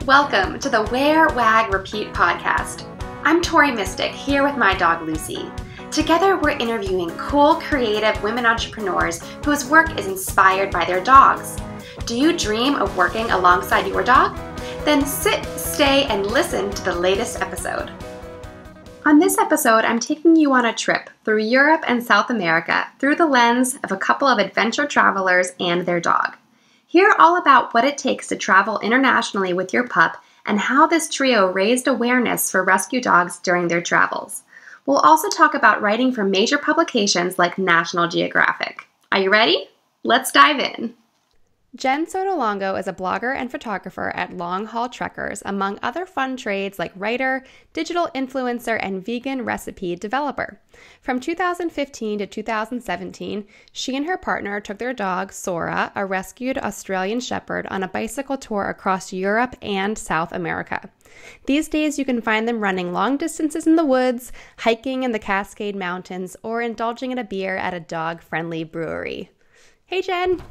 Welcome to the Wear Wag Repeat Podcast. I'm Tori Mystic, here with my dog Lucy. Together, we're interviewing cool, creative women entrepreneurs whose work is inspired by their dogs. Do you dream of working alongside your dog? Then sit, stay, and listen to the latest episode. On this episode, I'm taking you on a trip through Europe and South America through the lens of a couple of adventure travelers and their dog. Hear all about what it takes to travel internationally with your pup and how this trio raised awareness for rescue dogs during their travels. We'll also talk about writing for major publications like National Geographic. Are you ready? Let's dive in. Jen Sotolongo is a blogger and photographer at Long Haul Trekkers, among other fun trades like writer, digital influencer, and vegan recipe developer. From 2015 to 2017, she and her partner took their dog, Sora, a rescued Australian Shepherd, on a bicycle tour across Europe and South America. These days, you can find them running long distances in the woods, hiking in the Cascade Mountains, or indulging in a beer at a dog-friendly brewery. Hey, Jen.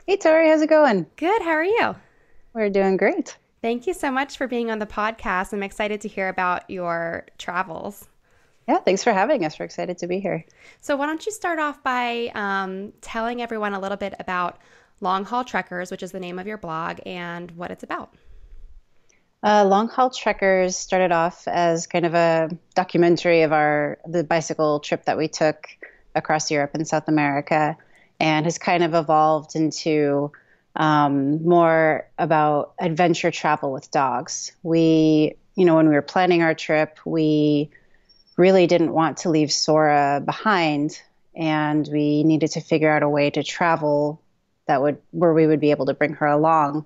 Hey, Tori, how's it going? Good. How are you? We're doing great. Thank you so much for being on the podcast. I'm excited to hear about your travels. Yeah, thanks for having us. We're excited to be here. So why don't you start off by telling everyone a little bit about Long Haul Trekkers, which is the name of your blog, and what it's about. Long Haul Trekkers started off as kind of a documentary of the bicycle trip that we took across Europe and South America, and has kind of evolved into more about adventure travel with dogs. When we were planning our trip, we really didn't want to leave Sora behind, and we needed to figure out a way to travel where we would be able to bring her along.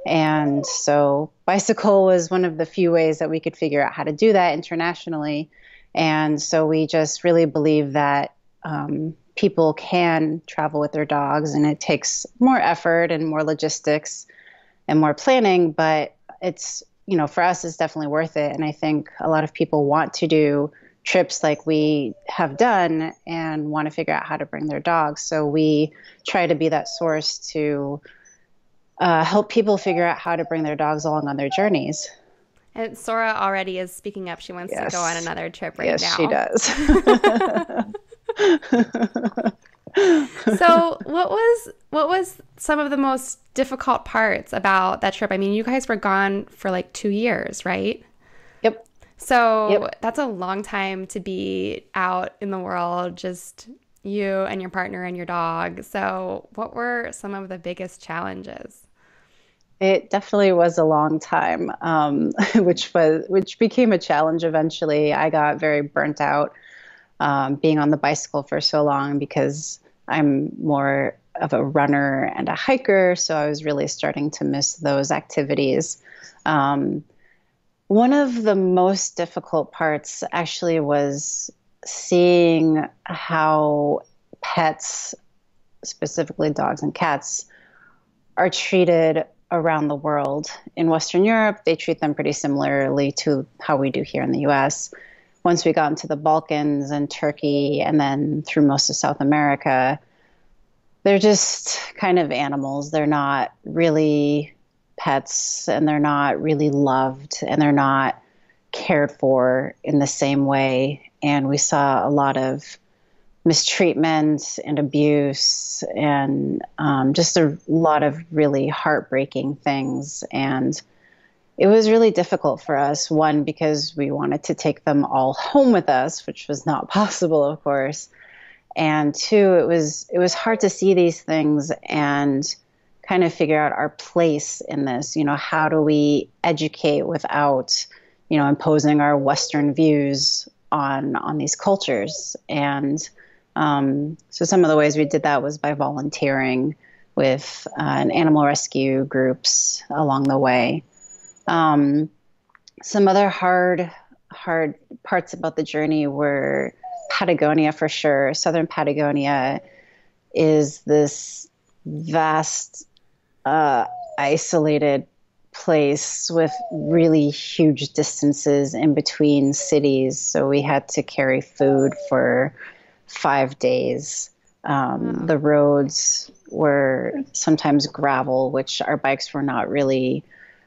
And so bicycle was one of the few ways that we could figure out how to do that internationally. And so we just really believe that people can travel with their dogs, and it takes more effort and more logistics and more planning, but it's, for us, it's definitely worth it. And I think a lot of people want to do trips like we have done and want to figure out how to bring their dogs. So we try to be that source to help people figure out how to bring their dogs along on their journees. And Sora already is speaking up. She wants to go on another trip right now. Yes, she does. So what was some of the most difficult parts about that trip? I mean, you guys were gone for like 2 years, right? Yep. So That's a long time to be out in the world, just you and your partner and your dog. So what were some of the biggest challenges? It definitely was a long time, which became a challenge eventually. I got very burnt out being on the bicycle for so long because I'm more of a runner and a hiker, so I was really starting to miss those activities. One of the most difficult parts actually was seeing how pets, specifically dogs and cats, are treated around the world. In Western Europe, they treat them pretty similarly to how we do here in the US. Once we got into the Balkans and Turkey and then through most of South America, they're just kind of animals. They're not really pets, and they're not really loved, and they're not cared for in the same way. And we saw a lot of mistreatment and abuse and just a lot of really heartbreaking things. And it was really difficult for us, one, because we wanted to take them all home with us, which was not possible, of course. And two, it was hard to see these things and kind of figure out our place in this. How do we educate without, imposing our Western views on these cultures? And so some of the ways we did that was by volunteering with animal rescue groups along the way. Some other hard parts about the journey were Patagonia, for sure. Southern Patagonia is this vast, isolated place with really huge distances in between cities. So we had to carry food for 5 days. The roads were sometimes gravel, which our bikes were not really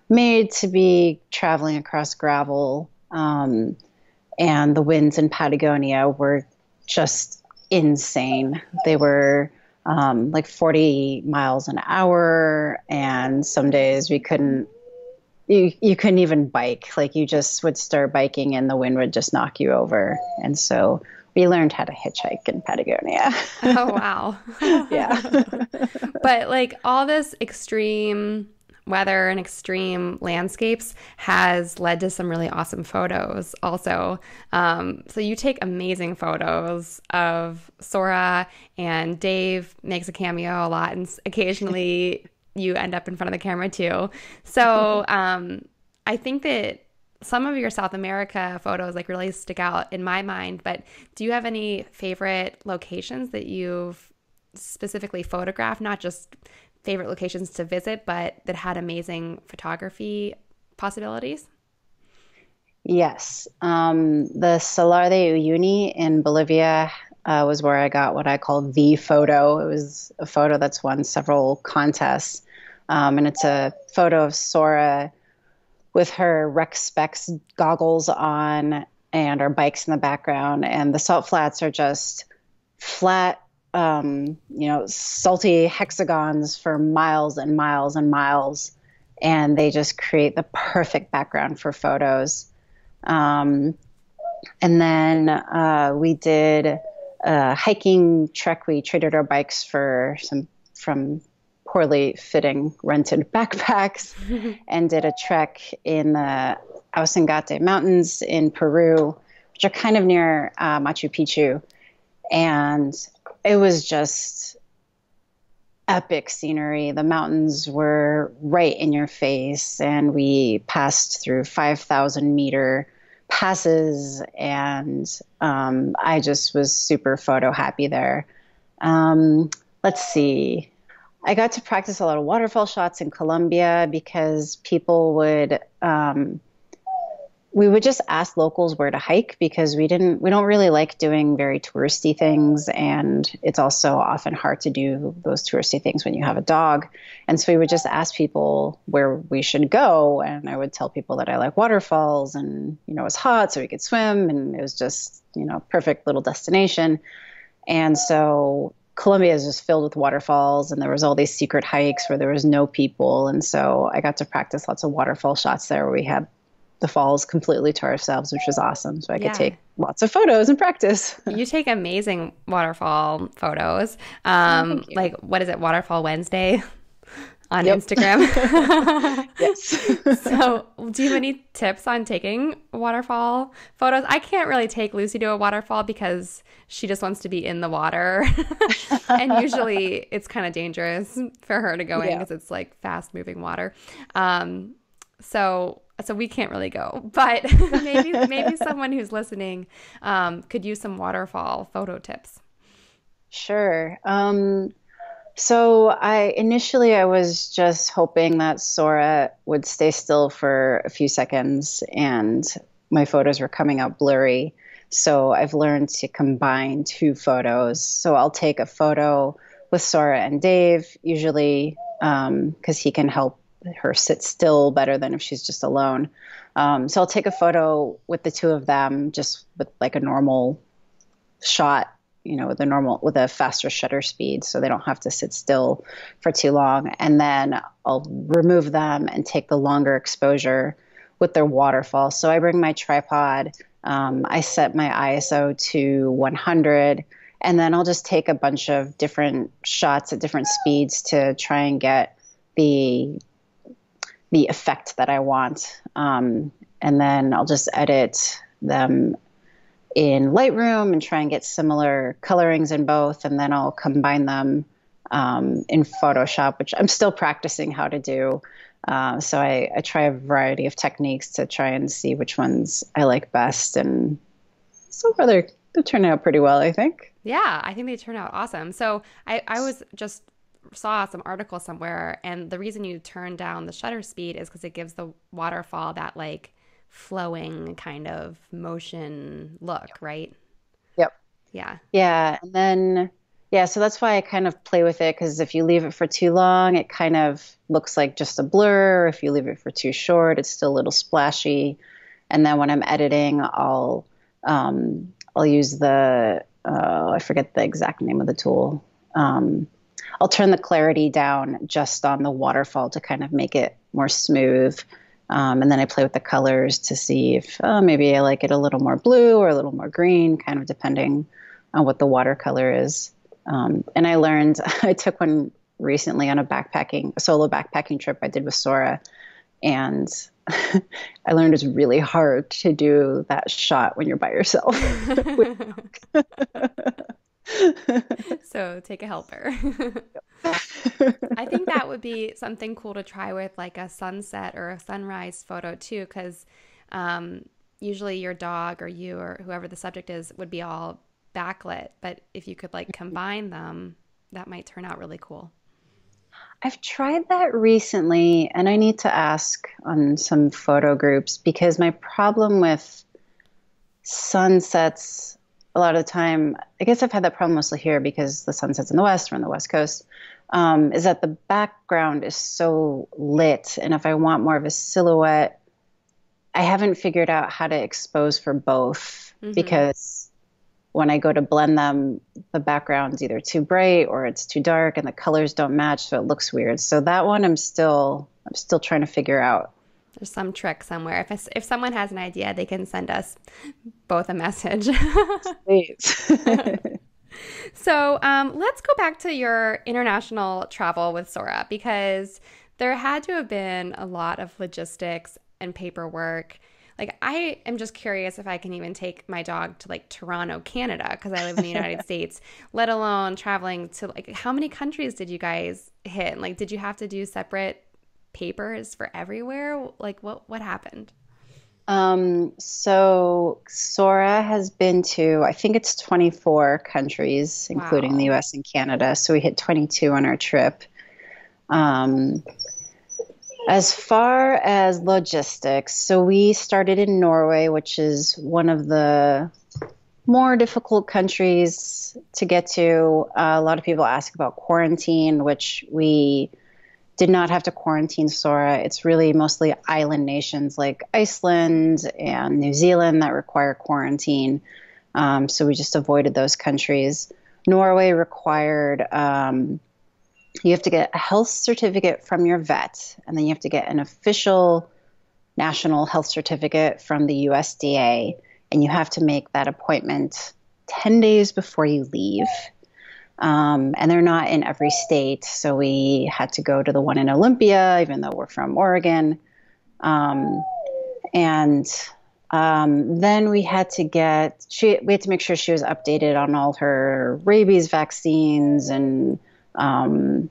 made to be traveling across gravel. And the winds in Patagonia were just insane. They were like 40 miles an hour. And some days we couldn't, you couldn't even bike. Like you just would start biking and the wind would just knock you over. And so we learned how to hitchhike in Patagonia. Oh, wow. Yeah. But like all this extreme weather and extreme landscapes has led to some really awesome photos also. So you take amazing photos of Sora, and Dave makes a cameo a lot, and occasionally you end up in front of the camera too. So I think that some of your South America photos like really stick out in my mind, but do you have any favorite locations that you've specifically photographed, not just favorite locations to visit, but that had amazing photography possibilities? Yes. The Salar de Uyuni in Bolivia was where I got what I call the photo. It was a photo that's won several contests. And it's a photo of Sora with her Rec Specs goggles on and our bikes in the background. And the salt flats are just flat, salty hexagons for miles and miles and miles. And they just create the perfect background for photos. And then we did a hiking trek. We traded our bikes for from poorly fitting rented backpacks and did a trek in the Ausangate Mountains in Peru, which are kind of near Machu Picchu. And it was just epic scenery. The mountains were right in your face, and we passed through 5,000-meter passes, and I just was super photo happy there. Let's see. I got to practice a lot of waterfall shots in Colombia because we would just ask locals where to hike because we don't really like doing very touristy things. And it's also often hard to do those touristy things when you have a dog. And so we would just ask people where we should go. And I would tell people that I like waterfalls and, it was hot so we could swim. And it was just, perfect little destination. And so Colombia is just filled with waterfalls, and there was all these secret hikes where there was no people. And so I got to practice lots of waterfall shots there where we had the falls completely to ourselves, which was awesome. So I could take lots of photos and practice. You take amazing waterfall photos. Like, what is it? Waterfall Wednesday on Instagram. Yes. So do you have any tips on taking waterfall photos? I can't really take Lucy to a waterfall because she just wants to be in the water. And usually it's kind of dangerous for her to go in because it's like fast moving water. So we can't really go, but maybe someone who's listening could use some waterfall photo tips. Sure. So I was just hoping that Sora would stay still for a few seconds, and my photos were coming out blurry. So I've learned to combine two photos. So I'll take a photo with Sora and Dave, usually because he can help her sit still better than if she's just alone. So I'll take a photo with the two of them, just with like a normal shot, with a faster shutter speed, so they don't have to sit still for too long. And then I'll remove them and take the longer exposure with their waterfall. So I bring my tripod. I set my ISO to 100, and then I'll just take a bunch of different shots at different speeds to try and get the effect that I want. And then I'll just edit them in Lightroom and try and get similar colorings in both. And then I'll combine them in Photoshop, which I'm still practicing how to do. So I try a variety of techniques to try and see which ones I like best. And so far they're turning out pretty well, I think. Yeah, I think they turn out awesome. So I was just saw some article somewhere, and the reason you turn down the shutter speed is because it gives the waterfall that like flowing kind of motion look, right? Yep. Yeah. Yeah. And then Yeah, so that's why I kind of play with it, because if you leave it for too long, it kind of looks like just a blur. If you leave it for too short, it's still a little splashy. And then when I'm editing, I'll use the I forget the exact name of the tool. I'll turn the clarity down just on the waterfall to kind of make it more smooth. And then I play with the colors to see if maybe I like it a little more blue or a little more green, kind of depending on what the watercolor is. And I learned, I took one recently on a solo backpacking trip I did with Sora. And I learned it's really hard to do that shot when you're by yourself. So take a helper. I think that would be something cool to try with like a sunset or a sunrise photo too, because usually your dog or you or whoever the subject is would be all backlit, but if you could like combine them, that might turn out really cool. I've tried that recently, and I need to ask on some photo groups, because my problem with sunsets a lot of the time, I guess I've had that problem mostly here because the sunset's in the West, we're on the West Coast, is that the background is so lit. And if I want more of a silhouette, I haven't figured out how to expose for both, because when I go to blend them, the background's either too bright or it's too dark and the colors don't match, so it looks weird. So that one I'm still trying to figure out. There's some trick somewhere. If someone has an idea, they can send us both a message. Please. So let's go back to your international travel with Sora, because there had to have been a lot of logistics and paperwork. Like, I am just curious if I can even take my dog to like Toronto, Canada, because I live in the United States, let alone traveling to like, how many countries did you guys hit? And like, did you have to do separate papers for everywhere? Like, what happened? So Sora has been to, I think it's 24 countries, including Wow. the US and Canada. So we hit 22 on our trip. As far as logistics, so we started in Norway, which is one of the more difficult countries to get to. A lot of people ask about quarantine, which we did not have to quarantine Sora. It's really mostly island nations like Iceland and New Zealand that require quarantine. So we just avoided those countries. Norway required you have to get a health certificate from your vet, and then you have to get an official national health certificate from the USDA, and you have to make that appointment 10 days before you leave. And they're not in every state, so we had to go to the one in Olympia, even though we're from Oregon. And then we had to make sure she was updated on all her rabies vaccines and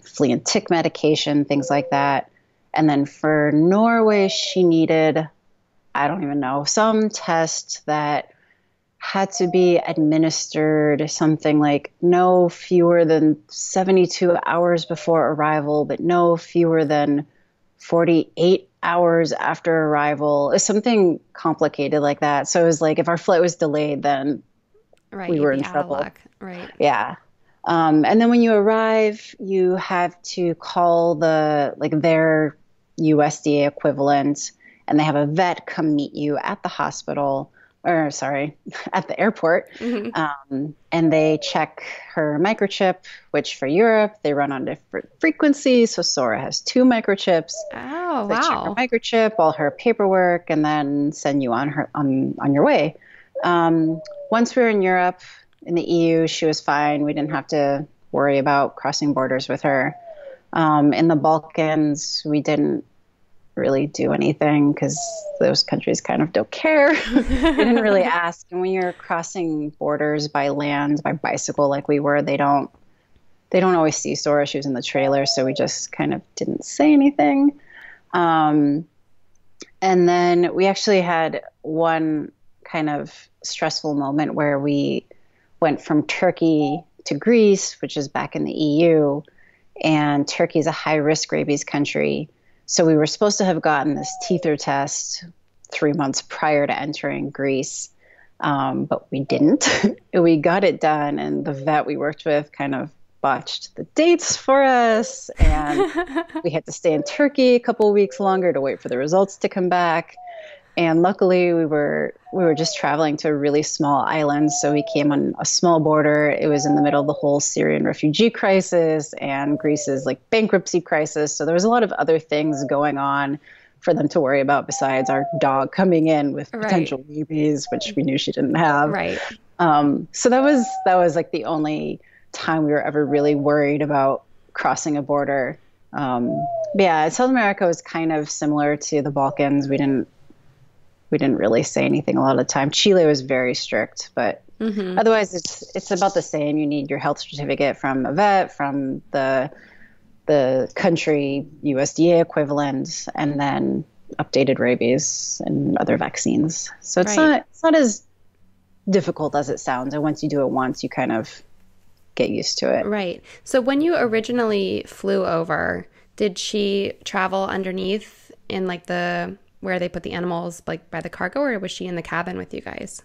flea and tick medication, things like that. And then for Norway, she needed, I don't even know, some test that had to be administered something like no fewer than 72 hours before arrival, but no fewer than 48 hours after arrival. It was something complicated like that. So it was like if our flight was delayed, then we were in trouble. Right. Yeah. And then when you arrive, you have to call their USDA equivalent, and they have a vet come meet you at the hospital, at the airport. And they check her microchip, which for Europe, they run on different frequencies. So Sora has 2 microchips. Oh, They check her wow. microchip, all her paperwork, and then send you on your way. Once we were in Europe, in the EU, she was fine. We didn't have to worry about crossing borders with her. In the Balkans, we didn't really do anything because those countries kind of don't care. They didn't really ask. And when you're crossing borders by land, by bicycle like we were, they don't always see Sora. She was in the trailer, so we just kind of didn't say anything. And then we actually had one kind of stressful moment where we went from Turkey to Greece, which is back in the EU, and Turkey is a high-risk rabies country. So we were supposed to have gotten this teether test 3 months prior to entering Greece. But we didn't. We got it done, and the vet we worked with kind of botched the dates for us, and we had to stay in Turkey a couple of weeks longer to wait for the results to come back. And luckily, we were just traveling to a really small island, so we came on a small border. It was in the middle of the whole Syrian refugee crisis and Greece's like bankruptcy crisis. So there was a lot of other things going on for them to worry about besides our dog coming in with potential rabies, which we knew she didn't have. Right. So that was like the only time we were ever really worried about crossing a border. Yeah, South America was kind of similar to the Balkans. We didn't really say anything a lot of the time. Chile was very strict, but otherwise it's about the same. You need your health certificate from a vet, from the country USDA equivalent, and then updated rabies and other vaccines. So it's not as difficult as it sounds. And once you do it once, you kind of get used to it. Right. So when you originally flew over, did she travel underneath in like where they put the animals, like by the cargo, or was she in the cabin with you guys?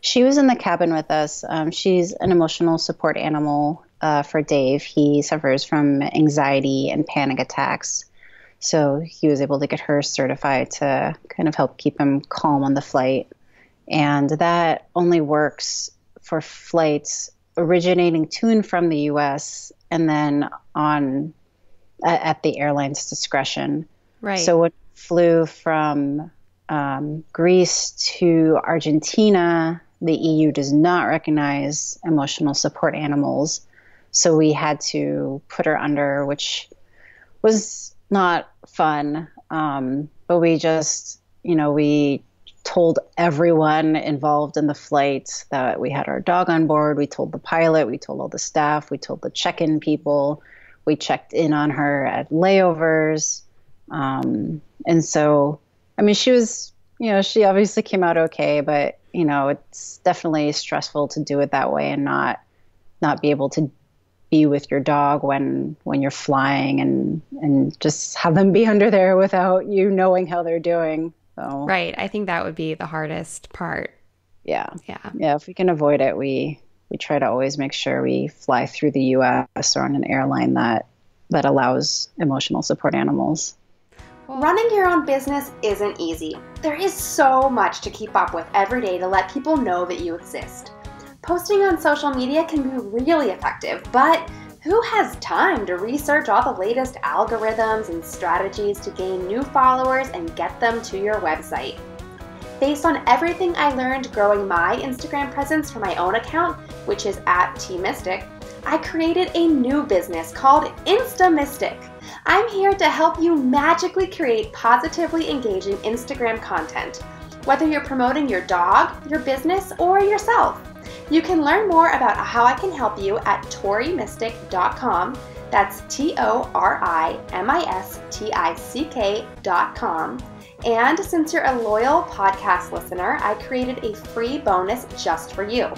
She was in the cabin with us. She's an emotional support animal for Dave. He suffers from anxiety and panic attacks. So he was able to get her certified to kind of help keep him calm on the flight. And that only works for flights originating to and from the U.S. and then at the airline's discretion. Right. So when we flew from Greece to Argentina, the EU does not recognize emotional support animals. So we had to put her under, which was not fun. But we just, we told everyone involved in the flight that we had our dog on board. We told the pilot, we told all the staff, we told the check-in people. We checked in on her at layovers. And so, she was, she obviously came out okay, but, it's definitely stressful to do it that way and not be able to be with your dog when you're flying and just have them be under there without you knowing how they're doing. So, right. I think that would be the hardest part. Yeah. If we can avoid it, we try to always make sure we fly through the U.S. or on an airline that allows emotional support animals. Running your own business isn't easy. There is so much to keep up with every day to let people know that you exist. Posting on social media can be really effective, but who has time to research all the latest algorithms and strategies to gain new followers and get them to your website? Based on everything I learned growing my Instagram presence for my own account, which is @tmystic, I created a new business called InstaMystic. I'm here to help you magically create positively engaging Instagram content, whether you're promoting your dog, your business, or yourself. You can learn more about how I can help you at torimystic.com. That's TORIMISTICK.com. And since you're a loyal podcast listener, I created a free bonus just for you.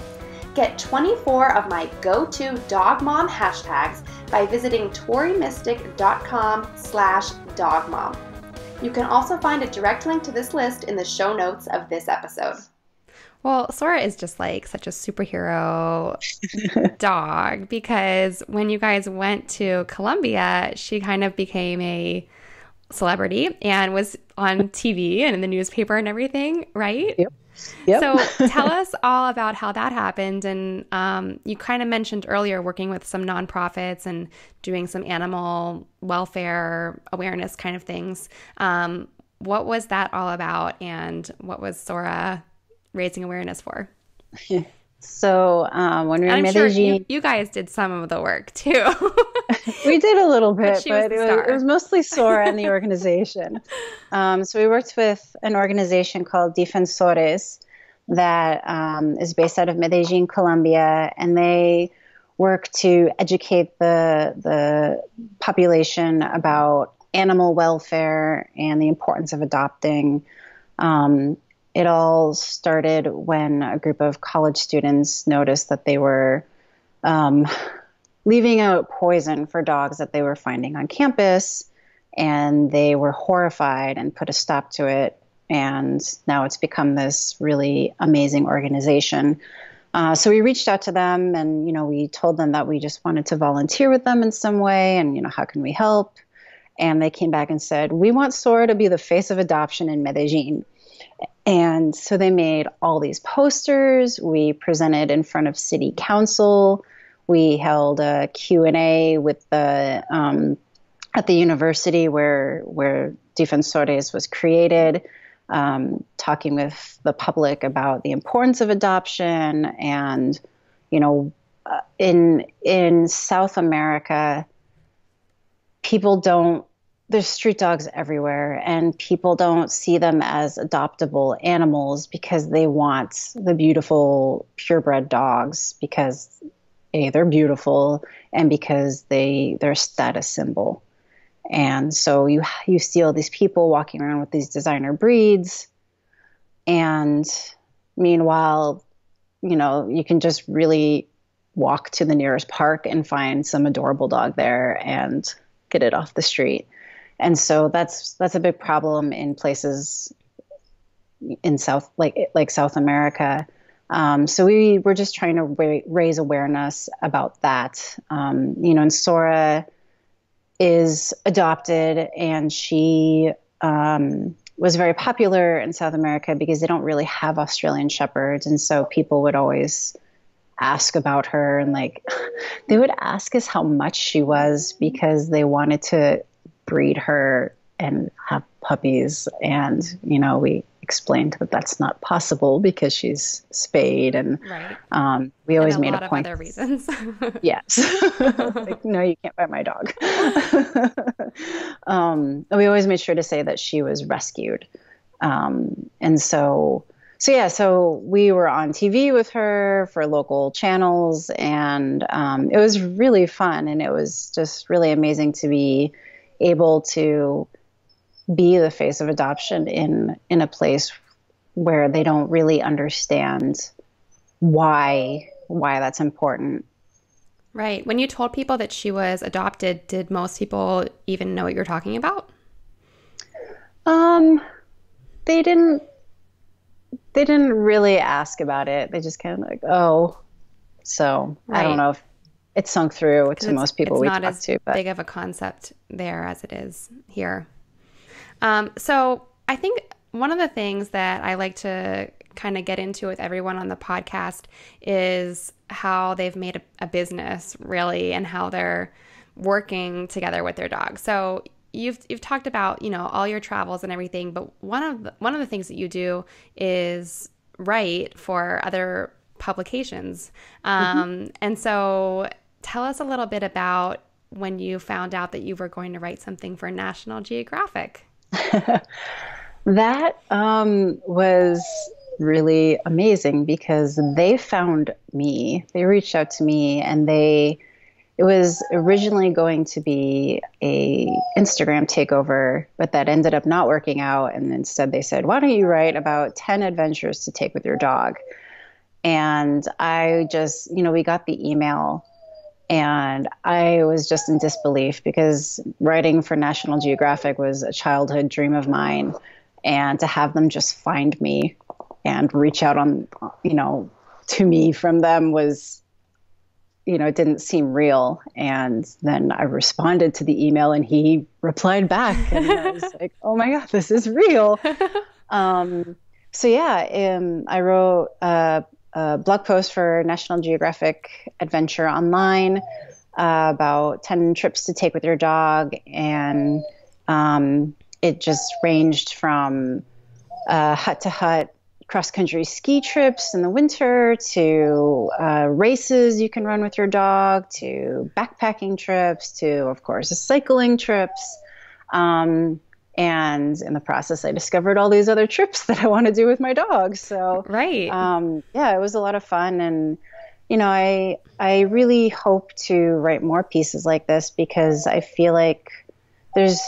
Get 24 of my go-to dog mom hashtags by visiting torimystic.com/dogmom. You can also find a direct link to this list in the show notes of this episode. Well, Sora is just like such a superhero dog because when you guys went to Colombia, she kind of became a celebrity and was on TV and in the newspaper and everything, right? Yep. So tell us all about how that happened. And you kind of mentioned earlier working with some nonprofits and doing some animal welfare awareness kind of things. What was that all about? And what was Sora raising awareness for? So when we were in Medellin, sure you guys did some of the work too. We did a little bit, but it was mostly Sora and the organization. So we worked with an organization called Defensores that is based out of Medellin, Colombia, and they work to educate the population about animal welfare and the importance of adopting. It all started when a group of college students noticed that they were leaving out poison for dogs that they were finding on campus, and they were horrified and put a stop to it. And now it's become this really amazing organization. So we reached out to them and, we told them that we just wanted to volunteer with them in some way and, how can we help? And they came back and said, we want Sora to be the face of adoption in Medellin. And so they made all these posters. We presented in front of city council. We held a Q&A with at the university where Defensores was created, talking with the public about the importance of adoption. And, in South America, there's street dogs everywhere, and people don't see them as adoptable animals because they want the beautiful purebred dogs because A, they're beautiful, and because they're a status symbol. And so you see all these people walking around with these designer breeds, and meanwhile, you can just really walk to the nearest park and find some adorable dog there and get it off the street. And so that's a big problem in places in South America. So we were just trying to raise awareness about that. And Sora is adopted, and she was very popular in South America because they don't really have Australian Shepherds. And so people would always ask about her, and they would ask us how much she was because they wanted to breed her and have puppies. And, we explained that that's not possible because she's spayed. And right. We always made a point. Of other reasons. Yes. No, you can't buy my dog. We always made sure to say that she was rescued. So we were on TV with her for local channels, and it was really fun. And it was just really amazing to be able to be the face of adoption in a place where they don't really understand why that's important. Right. When you told people that she was adopted, did most people even know what you're talking about? They didn't really ask about it. They just kind of oh. So right. I don't know if it sunk through to most people we talked to. It's not as big of a concept there as it is here. So I think one of the things that I like to kind of get into with everyone on the podcast is how they've made a business, really, and how they're working together with their dog. So you've talked about, all your travels and everything, but one of the things that you do is write for other publications. And so tell us a little bit about when you found out that you were going to write something for National Geographic. That was really amazing because they found me. They reached out to me, and it was originally going to be a Instagram takeover, but that ended up not working out. And instead they said, why don't you write about 10 adventures to take with your dog? And I just, we got the email, and I was just in disbelief because writing for National Geographic was a childhood dream of mine. And to have them just find me and reach out to me from them was, it didn't seem real. And then I responded to the email, and he replied back, and I was like, oh my God, this is real. I wrote a blog post for National Geographic Adventure Online about 10 trips to take with your dog. And it just ranged from hut-to-hut cross-country ski trips in the winter to races you can run with your dog, to backpacking trips, to, of course, cycling trips. And in the process, I discovered all these other trips that I want to do with my dog. So, right. It was a lot of fun. And, I really hope to write more pieces like this because I feel like there's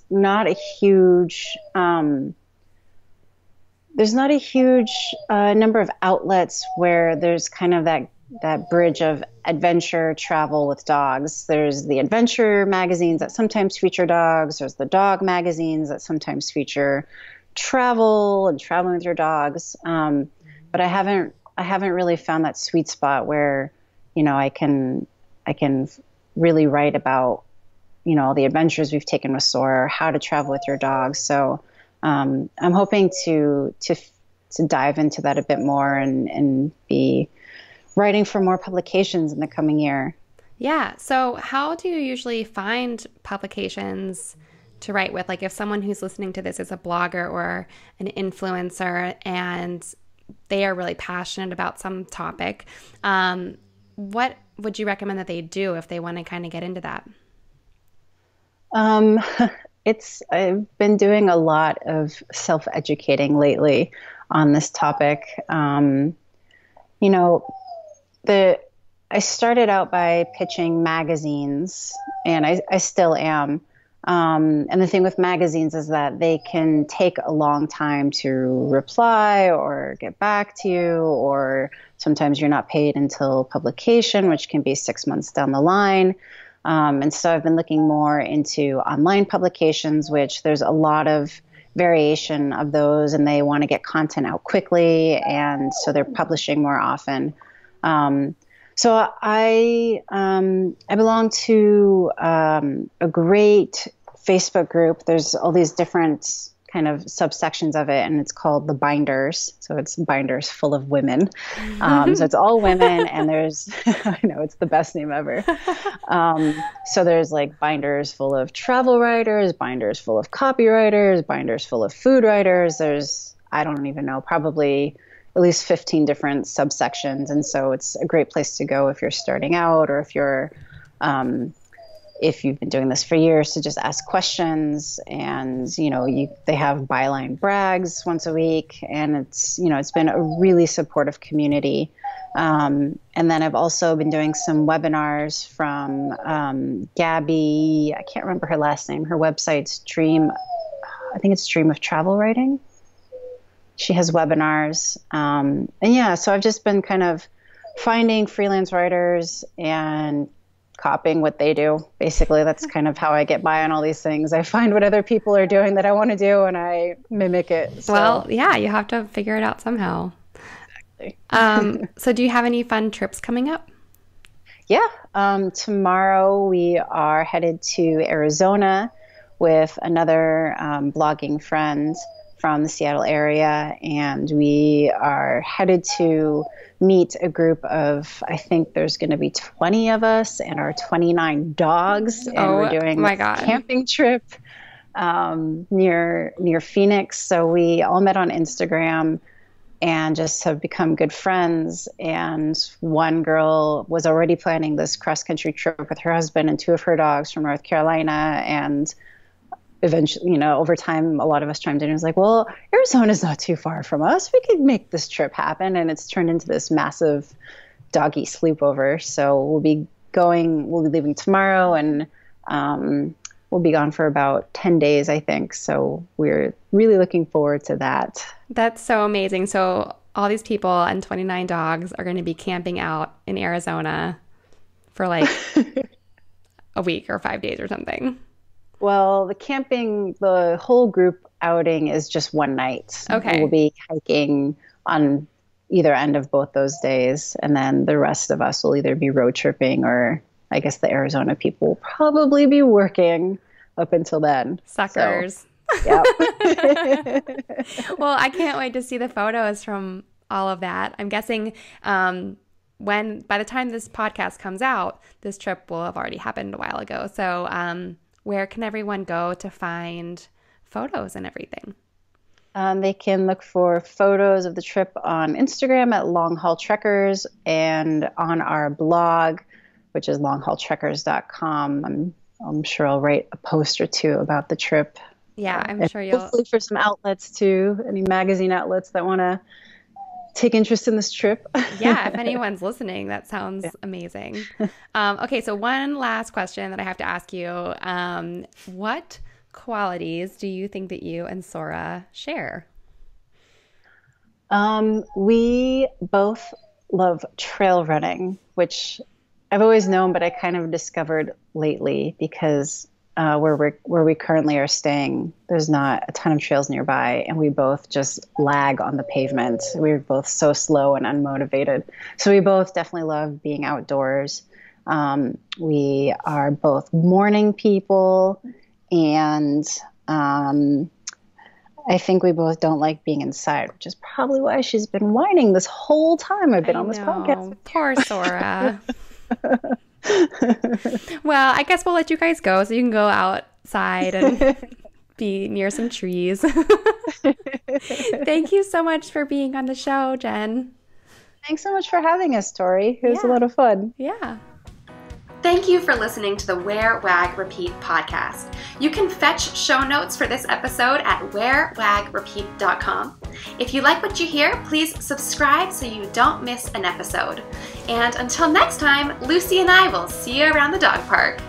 not a huge number of outlets where there's kind of that bridge of adventure travel with dogs. There's the adventure magazines that sometimes feature dogs. There's the dog magazines that sometimes feature travel and traveling with your dogs. But I haven't really found that sweet spot where, I can really write about, all the adventures we've taken with Sora, how to travel with your dogs. So I'm hoping to dive into that a bit more and be writing for more publications in the coming year. Yeah. So how do you usually find publications to write with? Like if someone who's listening to this is a blogger or an influencer and they are really passionate about some topic, what would you recommend that they do if they want to kind of get into that? I've been doing a lot of self-educating lately on this topic. I started out by pitching magazines, and I still am. And the thing with magazines is that they can take a long time to reply or get back to you, or sometimes you're not paid until publication, which can be 6 months down the line. And so I've been looking more into online publications, which there's a lot of variation of those, and they want to get content out quickly, and so they're publishing more often. So I belong to a great Facebook group. There's all these different kind of subsections of it, and it's called the Binders. So it's binders full of women. So it's all women, and there's, I know, it's the best name ever. So there's like binders full of travel writers, binders full of copywriters, binders full of food writers. There's, I don't even know, probably at least 15 different subsections. And so it's a great place to go if you're starting out, or if you've been doing this for years, to just ask questions. And, they have byline brags once a week, and it's been a really supportive community. And then I've also been doing some webinars from Gabby. I can't remember her last name. Her website's Dream of Travel Writing. She has webinars. So I've just been kind of finding freelance writers and copying what they do. Basically, that's kind of how I get by on all these things. I find what other people are doing that I want to do, and I mimic it. So. Well, yeah, you have to figure it out somehow. Exactly. So do you have any fun trips coming up? Yeah. Tomorrow we are headed to Arizona with another blogging friend from the Seattle area, and we are headed to meet a group of, I think there's going to be 20 of us and our 29 dogs, and we're doing a camping trip near Phoenix. So we all met on Instagram and just have become good friends. And one girl was already planning this cross-country trip with her husband and 2 of her dogs from North Carolina, and eventually, over time, a lot of us chimed in and was like, well, Arizona's not too far from us. We could make this trip happen. And it's turned into this massive doggy sleepover. So we'll be leaving tomorrow, and we'll be gone for about 10 days, I think. So we're really looking forward to that. That's so amazing. So all these people and 29 dogs are going to be camping out in Arizona for like a week or 5 days or something. Well, the whole group outing is just one night. Okay. We'll be hiking on either end of both those days. And then the rest of us will either be road tripping, or I guess the Arizona people will probably be working up until then. Suckers. So, yeah. Well, I can't wait to see the photos from all of that. I'm guessing by the time this podcast comes out, this trip will have already happened a while ago. So, where can everyone go to find photos and everything? They can look for photos of the trip on Instagram at Long Haul Trekkers, and on our blog, which is longhaultrekkers.com. I'm sure I'll write a post or 2 about the trip. Yeah, I'm sure you'll. Hopefully for some outlets too, any magazine outlets that want to take interest in this trip. Yeah, if anyone's listening, that sounds amazing. Okay, so one last question that I have to ask you. What qualities do you think that you and Sora share? We both love trail running, which I've always known, but I kind of discovered lately because where we currently are staying, there's not a ton of trails nearby, and we both just lag on the pavement. We're both so slow and unmotivated. So we both definitely love being outdoors. We are both morning people, and I think we both don't like being inside, which is probably why she's been whining this whole time I've been on this podcast. Poor Sora. Well, I guess we'll let you guys go so you can go outside and be near some trees. Thank you so much for being on the show, Jen. Thanks so much for having us, Tori. It was a lot of fun. Yeah. Thank you for listening to the Wear Wag Repeat podcast. You can fetch show notes for this episode at wearwagrepeat.com. If you like what you hear, please subscribe so you don't miss an episode. And until next time, Lucy and I will see you around the dog park.